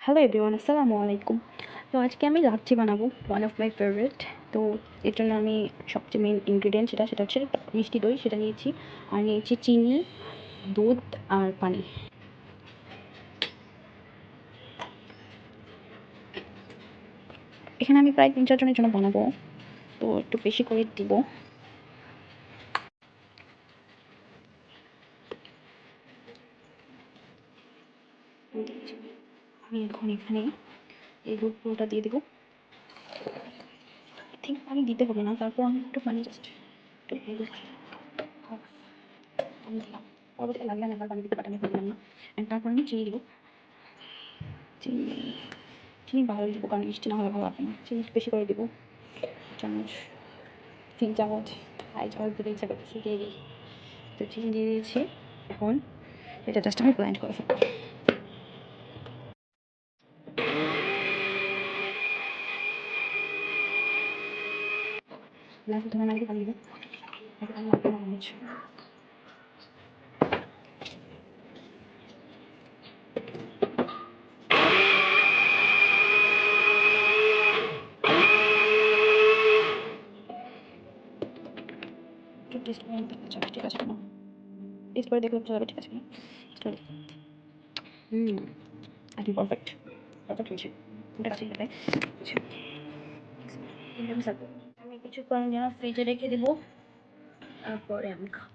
Hello everyone, আসসালামু আলাইকুম। তো আজকে আমি লাচ্ছি বানাবো, ওয়ান অফ মাই ফেভারিট। তো এর জন্য আমি সবচেয়ে মেন ইনগ্রিডিয়েন্ট সেটা হচ্ছে মিষ্টি দই, সেটা নিয়েছি। আর নিয়েছি চিনি, দুধ আর পানি। এখানে আমি প্রায় 3-4 জনের জন্য বানাবো, তো একটু বেশি করে দিব। আমি এখন এখানে এই দুধ পুরোটা দিয়ে দেবো। আই থিঙ্ক পানি দিতে হবে না, তারপর আমি একটু পানি জাস্ট একটু দিয়ে দিচ্ছি। আমি দিলাম, পরবর্তীতে লাগলে আমি আবার পানি দিতে পারি, আমি দিলাম না। And তারপর আমি চিনি দিব। চিনি চিনি ভালো দিব, কারণ মিষ্টি না হলে ভালো লাগবে না। চিনি বেশি করে দিব, চামচ, 3 চামচ। ঝাল দিতে ইচ্ছা করতেছে দিয়ে দিই। তো চিনি দিয়ে দিয়েছি। এখন এটা জাস্ট আমি ব্লেন্ড করে ফেলবো। ব্লেন্ড ধরে নাকি পানি দিব, এখন আমি লবণ হচ্ছে। একটু টেস্ট করে দেখতে চাই ঠিক আছে কিনা, টেস্ট করে দেখলে বোঝা যাবে ঠিক আছে কিনা। একদম পারফেক্ট, পারফেক্ট হয়েছে। ওটা কাছে যাবে। আমি কিছুক্ষণ যেন ফ্রিজে রেখে দেবো, তারপরে আমি খাবো।